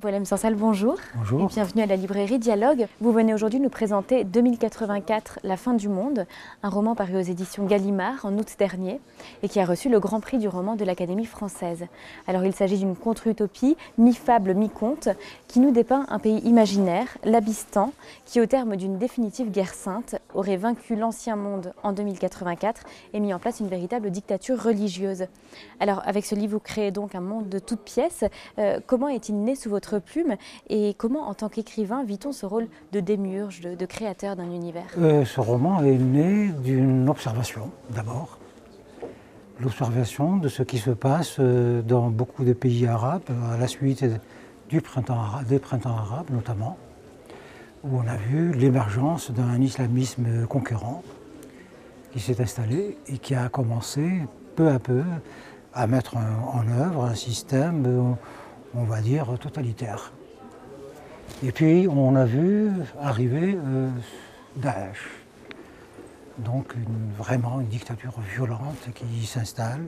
Voilà, Msansal, bonjour. Bonjour. Et bienvenue à la librairie Dialogue. Vous venez aujourd'hui nous présenter 2084, La fin du monde, un roman paru aux éditions Gallimard en août dernier et qui a reçu le grand prix du roman de l'Académie française. Alors il s'agit d'une contre-utopie, mi-fable, mi-conte, qui nous dépeint un pays imaginaire, l'Abystan, qui au terme d'une définitive guerre sainte aurait vaincu l'ancien monde en 2084 et mis en place une véritable dictature religieuse. Alors avec ce livre, vous créez donc un monde de toutes pièces. Comment est-il né sous votre plume et comment, en tant qu'écrivain, vit-on ce rôle de démiurge, de créateur d'un univers? Ce roman est né d'une observation, d'abord. L'observation de ce qui se passe dans beaucoup de pays arabes, à la suite des printemps arabes notamment, où on a vu l'émergence d'un islamisme conquérant qui s'est installé et qui a commencé peu à peu à mettre en œuvre un système, on va dire, totalitaire. Et puis on a vu arriver Daesh, donc vraiment une dictature violente qui s'installe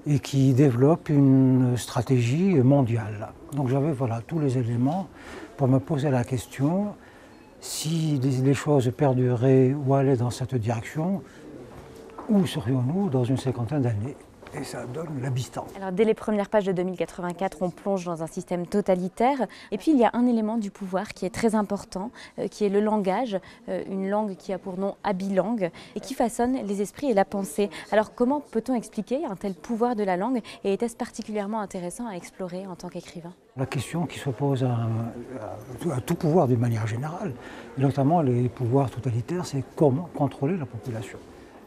et qui développe une stratégie mondiale. Donc j'avais tous les éléments pour me poser la question, si les choses perduraient ou allaient dans cette direction, où serions-nous dans une cinquantaine d'années? Et ça donne l'Abystan. Alors dès les premières pages de 2084, on plonge dans un système totalitaire. Et puis il y a un élément du pouvoir qui est très important, qui est le langage, une langue qui a pour nom Abilang et qui façonne les esprits et la pensée. Alors comment peut-on expliquer un tel pouvoir de la langue et était-ce particulièrement intéressant à explorer en tant qu'écrivain? La question qui se pose à tout pouvoir d'une manière générale, et notamment les pouvoirs totalitaires, c'est comment contrôler la population.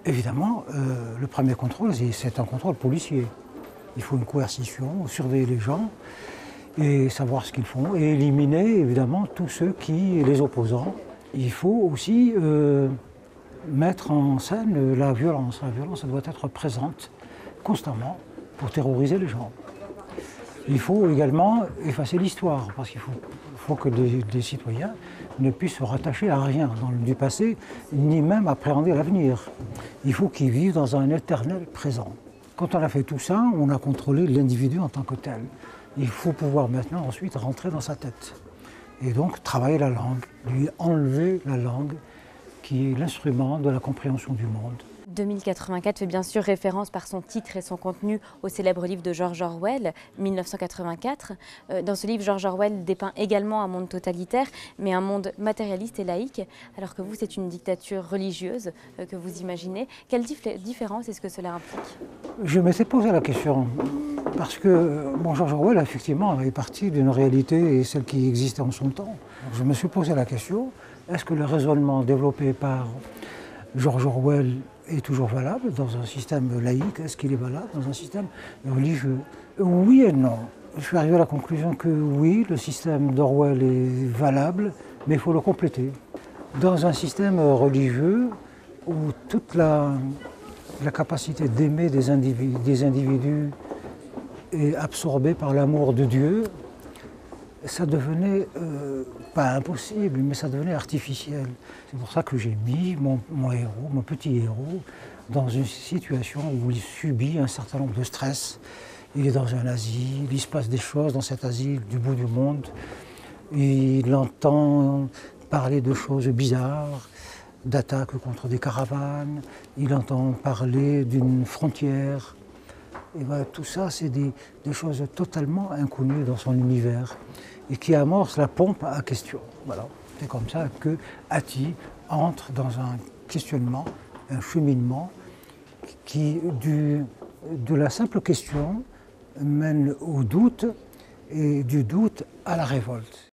Évidemment, le premier contrôle, c'est un contrôle policier. Il faut une coercition, surveiller les gens et savoir ce qu'ils font et éliminer évidemment tous ceux qui les opposants. Il faut aussi mettre en scène la violence. La violence, elle doit être présente constamment pour terroriser les gens. Il faut également effacer l'histoire, parce qu'il faut que les citoyens ne puissent se rattacher à rien du passé, ni même appréhender l'avenir. Il faut qu'ils vivent dans un éternel présent. Quand on a fait tout ça, on a contrôlé l'individu en tant que tel. Il faut pouvoir maintenant ensuite rentrer dans sa tête. Et donc travailler la langue, lui enlever la langue qui est l'instrument de la compréhension du monde. 2084 fait bien sûr référence par son titre et son contenu au célèbre livre de George Orwell, 1984. Dans ce livre, George Orwell dépeint également un monde totalitaire, mais un monde matérialiste et laïque, alors que vous, c'est une dictature religieuse que vous imaginez. Quelle différence est-ce que cela implique? Je m'étais posé la question, parce que George Orwell, effectivement, est parti d'une réalité, celle qui existait en son temps. Je me suis posé la question, est-ce que le raisonnement développé par George Orwell est toujours valable dans un système laïque? Est-ce qu'il est valable dans un système religieux? Oui et non. Je suis arrivé à la conclusion que oui, le système d'Orwell est valable, mais il faut le compléter. Dans un système religieux où toute la capacité d'aimer des individus est absorbée par l'amour de Dieu, ça devenait, pas impossible, mais ça devenait artificiel. C'est pour ça que j'ai mis mon héros, mon petit héros, dans une situation où il subit un certain nombre de stress. Il est dans un asile, il se passe des choses dans cet asile du bout du monde. Il entend parler de choses bizarres, d'attaques contre des caravanes, il entend parler d'une frontière. Et voilà, tout ça, c'est des choses totalement inconnues dans son univers et qui amorce la pompe à question. Voilà. C'est comme ça que Hattie entre dans un questionnement, un cheminement qui, de la simple question, mène au doute et du doute à la révolte.